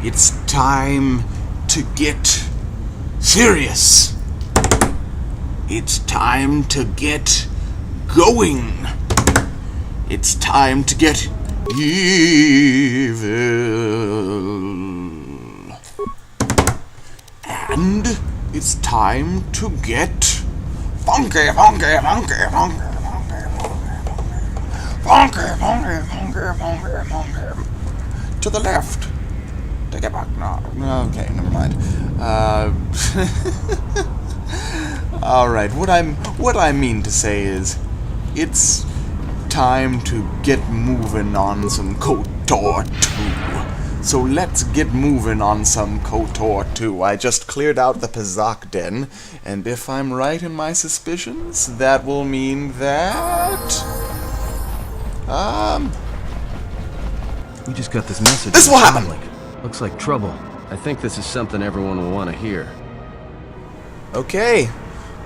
It's time to get serious. It's time to get going. It's time to get evil. And it's time to get funky, funky, funky, funky, funky, funky, funky, funky, funky. To the left. Take it back. No. Okay, never mind. Alright, what I mean to say is, it's time to get moving on some KOTOR 2. So let's get moving on some KOTOR 2. I just cleared out the Pazak Den, and if I'm right in my suspicions, that will mean that... We just got this message. This will happen! Looks like trouble. I think this is something everyone will want to hear. Okay.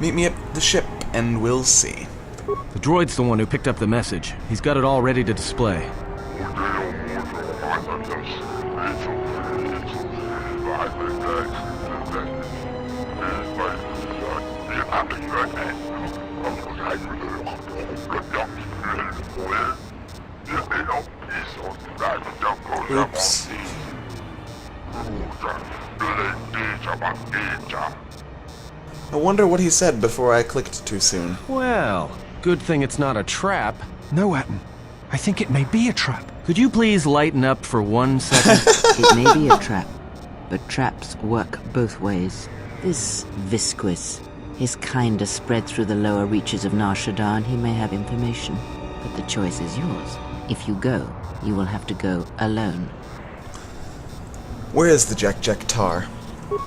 Meet me at the ship, and we'll see. The droid's the one who picked up the message. He's got it all ready to display. Oops. I wonder what he said before I clicked too soon. Well, good thing it's not a trap. No, Atten. I think it may be a trap. Could you please lighten up for 1 second? It may be a trap, but traps work both ways. This Visquis, his kind is spread through the lower reaches of Nar Shaddaa, and he may have information. But the choice is yours. If you go, you will have to go alone. Where is the Jack Tar?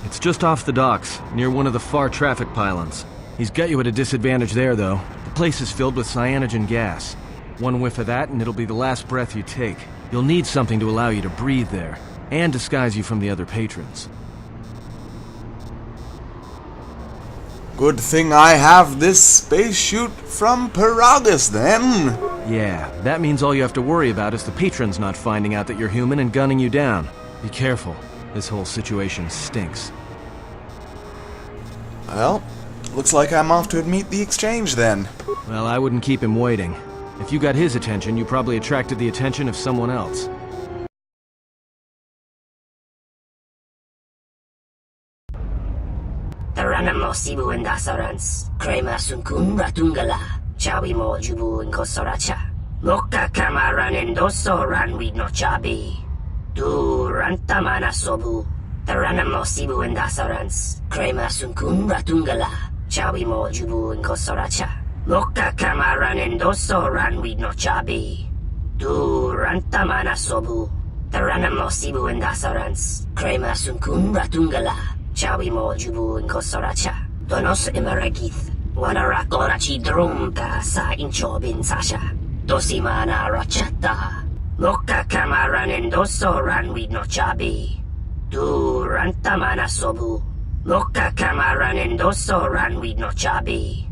It's just off the docks, near one of the far traffic pylons. He's got you at a disadvantage there, though. The place is filled with cyanogen gas. One whiff of that, and it'll be the last breath you take. You'll need something to allow you to breathe there, and disguise you from the other patrons. Good thing I have this space chute from Peragus, then. Yeah, that means all you have to worry about is the patrons not finding out that you're human and gunning you down. Be careful. This whole situation stinks. Well, looks like I'm off to meet the exchange, then. Well, I wouldn't keep him waiting. If you got his attention, you probably attracted the attention of someone else. Taranamo Sibu and Dasarans, Krema Sunkun Ratungala, Chawi Mo Jubu and Kosoracha, Moka Kamaran and Dosoran with no Chabi. Du Rantamana Sobu, Taranamo Sibu and Dasarans, Krema Sunkun Ratungala, Chawi Mo Jubu and Kosoracha, Moka Kamaran and Dosoran with no Chabi. Du Rantamana Sobu, Taranamo Sibu and Dasarans, Krema Sunkun Ratungala, Chawi Mo Jubu and Kosoracha, Donos Emeragith, Wanarakorachi Drumka sa Inchobin Sasha, Dosimana Rachata. Moka Kamaran and Dosoran with no Chabi. Du Rantamana Sobu. Moka Kamaran and Dosoran with no Chabi.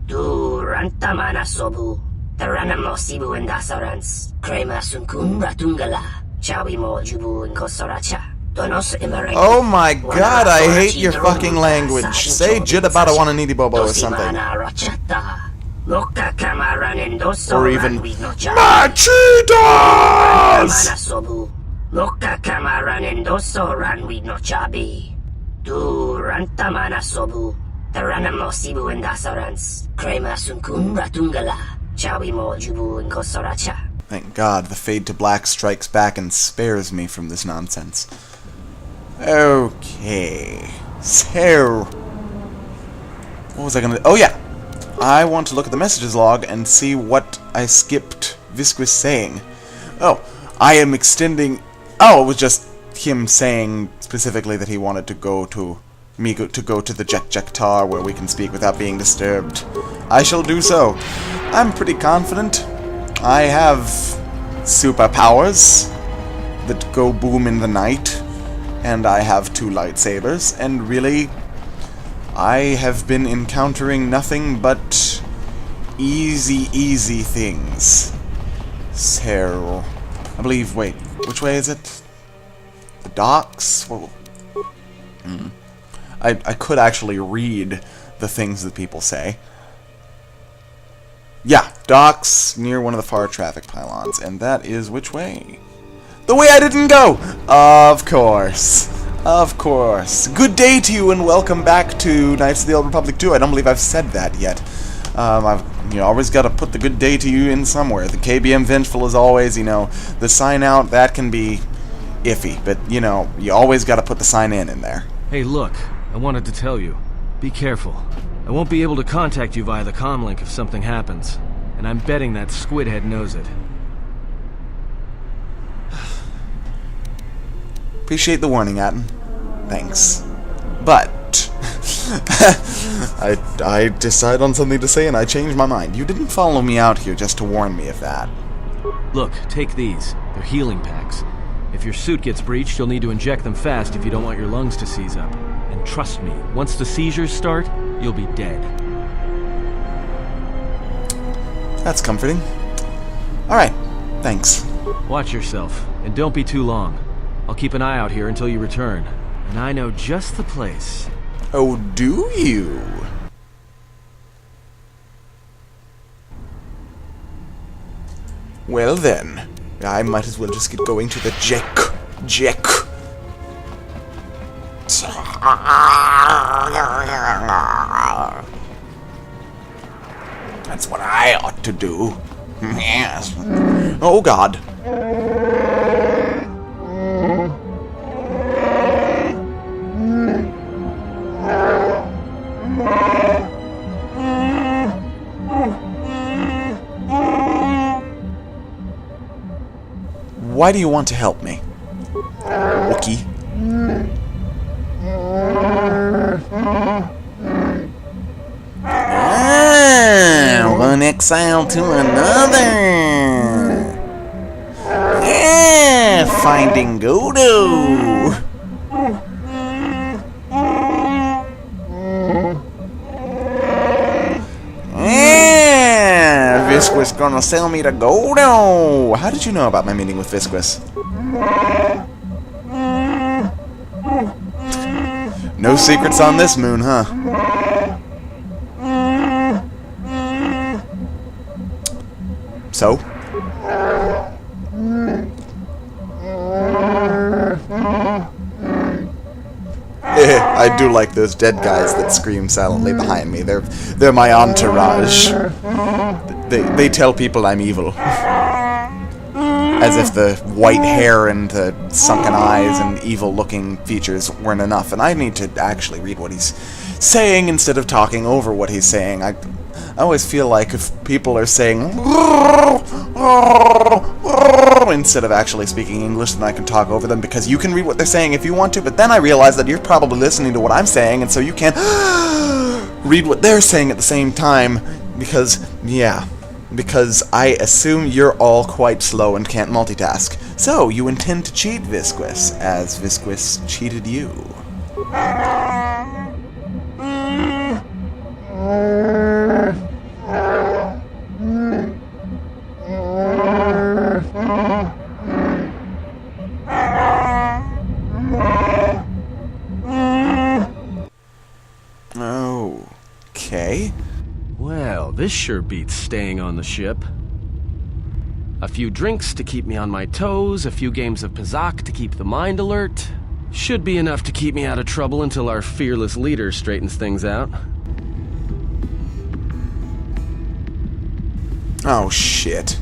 Du Rantamana Sobu. Taranamo Sibu and Dasarans. Krema Sunkun Ratungala. Chawi Mo Jubu and Kosoracha. Donos Emeragith. Oh my god, I hate your fucking language. Say Jidabata Wananidi Bobo or something. Moka Kamaran and Dosoran Or even with no Machitas! Sobu. Moka Kamaran and Dosoran with no Chabi. Du Rantamana Sobu. Taranamo Sibu and Dasarans. Krema Sunkun Ratungala. Chawi Mo Jubu and Kosoracha. Thank God the fade to black strikes back and spares me from this nonsense. Okay. So... what was I gonna... oh yeah! I want to look at the messages log and see what I skipped Visquis saying. Oh, I am extending... oh, it was just him saying specifically that he wanted to go to the Jack Tar where we can speak without being disturbed. I shall do so. I'm pretty confident. I have superpowers that go boom in the night, and I have 2 lightsabers, and really... I have been encountering nothing but easy things. So, I believe, wait, which way is it? The docks? Well, I could actually read the things that people say. Yeah, docks near one of the far traffic pylons. And that is which way? The way I didn't go! Of course. Of course. Good day to you and welcome back to Knights of the Old Republic 2. I don't believe I've said that yet. I've always got to put the good day to you in somewhere. The KBM Vengeful is always, the sign out, that can be iffy. But, you always got to put the sign in there. Hey, look, I wanted to tell you. Be careful. I won't be able to contact you via the comlink if something happens. And I'm betting that Squidhead knows it. Appreciate the warning, Atten. Thanks. But I decide on something to say and I change my mind. You didn't follow me out here just to warn me of that. Look, take these. They're healing packs. If your suit gets breached, you'll need to inject them fast if you don't want your lungs to seize up. And trust me, once the seizures start, you'll be dead. That's comforting. Alright, thanks. Watch yourself, and don't be too long. I'll keep an eye out here until you return. And I know just the place. Oh, do you? Well then, I might as well just get going to the Jack. That's what I ought to do. Yes. Oh God. Why do you want to help me, Wookie? One exile to another. Finding Godo. Visquis gonna sell me to Godo. How did you know about my meeting with Visquis? No secrets on this moon, huh? So? I do like those dead guys that scream silently behind me. They're my entourage. They tell people I'm evil. As if the white hair and the sunken eyes and evil-looking features weren't enough. And I need to actually read what he's saying instead of talking over what he's saying. I always feel like if people are saying instead of actually speaking English, then I can talk over them, because you can read what they're saying if you want to, but then I realize that you're probably listening to what I'm saying, and so you can't read what they're saying at the same time, because I assume you're all quite slow and can't multitask. So, you intend to cheat Visquis, as Visquis cheated you. Okay. Well, this sure beats staying on the ship. A few drinks to keep me on my toes, a few games of Pazak to keep the mind alert. Should be enough to keep me out of trouble until our fearless leader straightens things out. Oh, shit.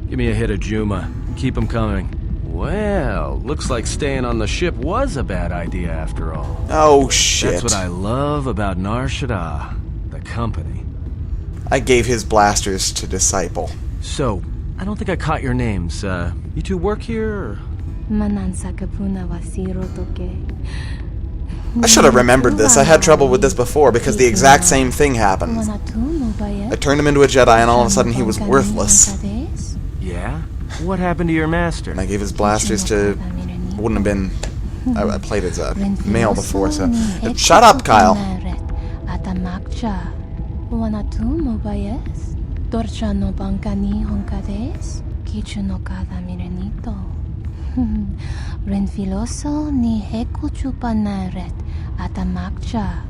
Give me a hit of Juma. Keep 'em coming. Well, looks like staying on the ship was a bad idea after all. Oh, shit. That's what I love about Nar Shaddaa, the company. I gave his blasters to Disciple. So, I don't think I caught your names. You two work here, or? I should have remembered this. I had trouble with this before because the exact same thing happened. I turned him into a Jedi and all of a sudden he was worthless. Yeah? What happened to your master? And I gave his blasters to... wouldn't have been... I played as a male before, so... Shut up, Kyle! Renfiloso ni heku chupanaret atamakcha.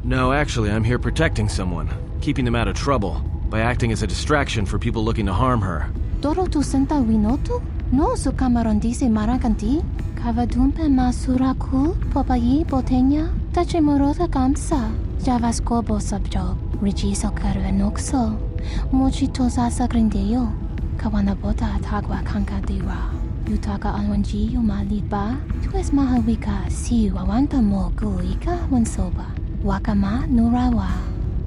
No, actually, I'm here protecting someone, keeping them out of trouble, by acting as a distraction for people looking to harm her. Toro tu senta winotu? No su kamaron dice marakanti? Kavadumpe masuraku popayi botenya? Tache morota kamsa. Javasko bosabjo. Rigiso karvenokso. Mochito sasa grindeyo. Kawanabota atagwa kankadira. Yutaka alwanji yumalidba. Tues mahawika si wawanta mo guika wansoba. Wakama nurawa.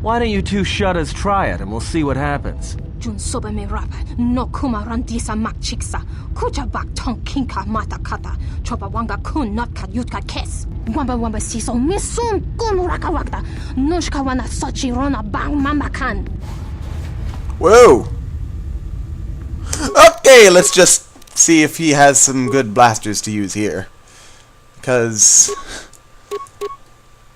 Why don't you two Shaddaas try it, and we'll see what happens. Jun soba me rapa. No kuma randisa makchiksa. Kucha bak tong kinka mata kata. Chopa wanga kun not ka yutka kes. Wamba wamba siso misum kun rakawakta. Nushka wana sochi rona bang mamakan. Whoa! Okay, let's just see if he has some good blasters to use here. Because,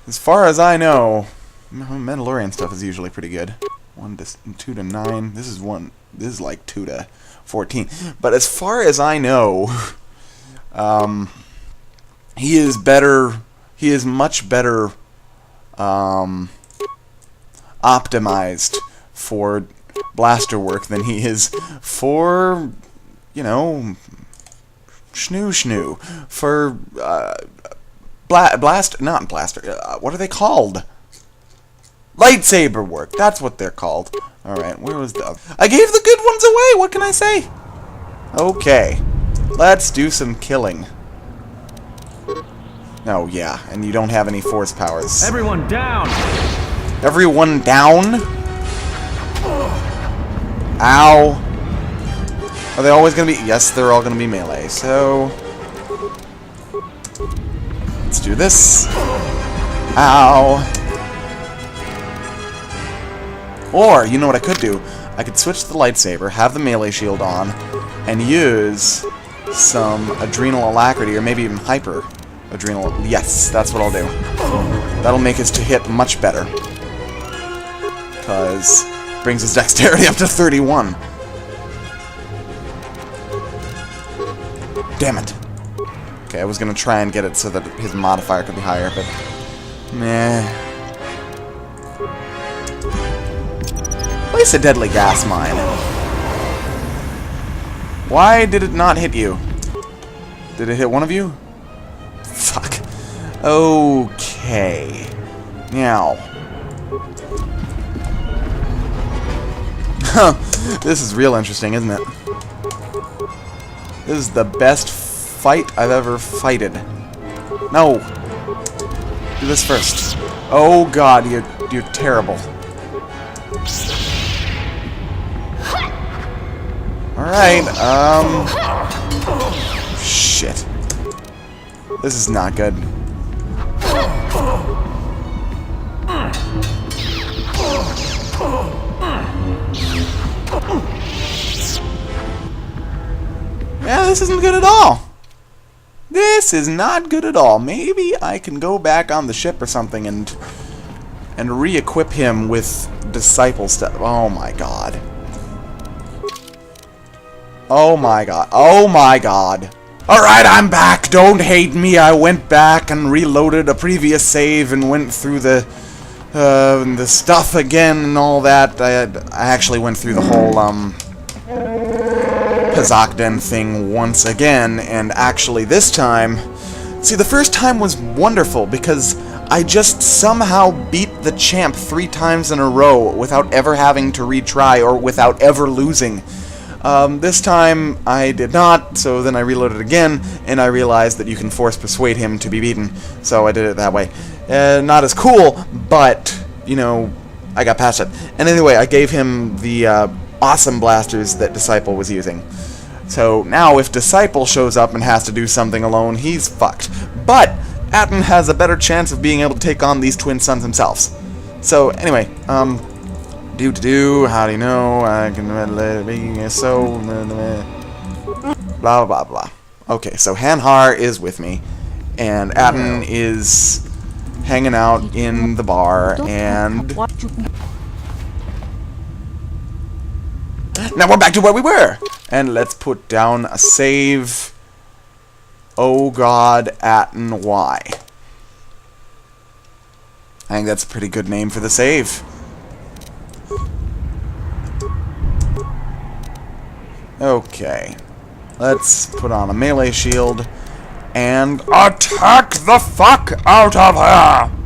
as far as I know, Mandalorian stuff is usually pretty good. 2 to 9. This is like 2 to 14. But as far as I know, he is better. He is much better optimized for blaster work than he is for, you know, for not blaster. What are they called? Lightsaber work. That's what they're called. Alright, where was the... I gave the good ones away! What can I say? Okay. Let's do some killing. Oh, yeah. And you don't have any force powers. Everyone down! Everyone down? Ow. Are they always gonna be... Yes, they're all gonna be melee. So... let's do this. Ow. Or, you know what I could do? I could switch to the lightsaber, have the melee shield on, and use some adrenal alacrity, or maybe even hyper adrenal... Yes, that's what I'll do. That'll make his to hit much better. Because it brings his dexterity up to 31. Damn it. Okay, I was going to try and get it so that his modifier could be higher, but... meh. Place a deadly gas mine. Why did it not hit you? Did it hit one of you? Fuck. Okay. Now. This is real interesting, isn't it? This is the best fight I've ever fighted. No. Do this first. Oh god, you're terrible. Alright, shit. This is not good. Yeah, this isn't good at all. This is not good at all. Maybe I can go back on the ship or something and re-equip him with disciple stuff. Oh my god. Oh my god. Oh my god. Alright, I'm back. Don't hate me. I went back and reloaded a previous save and went through the stuff again and all that. I actually went through the whole, Pazakden thing once again, and actually this time... See, the first time was wonderful because I just somehow beat the champ 3 times in a row without ever having to retry or without ever losing. This time I did not, so then I reloaded again, and I realized that you can force persuade him to be beaten, so I did it that way. Not as cool, but, you know, I got past it. And anyway, I gave him the awesome blasters that Disciple was using. So now if Disciple shows up and has to do something alone, he's fucked. But Atten has a better chance of being able to take on these twin sons himself. So anyway, how do you know? I can let it be so... blah, blah, blah. Okay, so Hanhar is with me, and Atten is hanging out in the bar, and... now we're back to where we were! And let's put down a save Oh God, Atten Y. I think that's a pretty good name for the save. Okay. Let's put on a melee shield and attack the fuck out of her!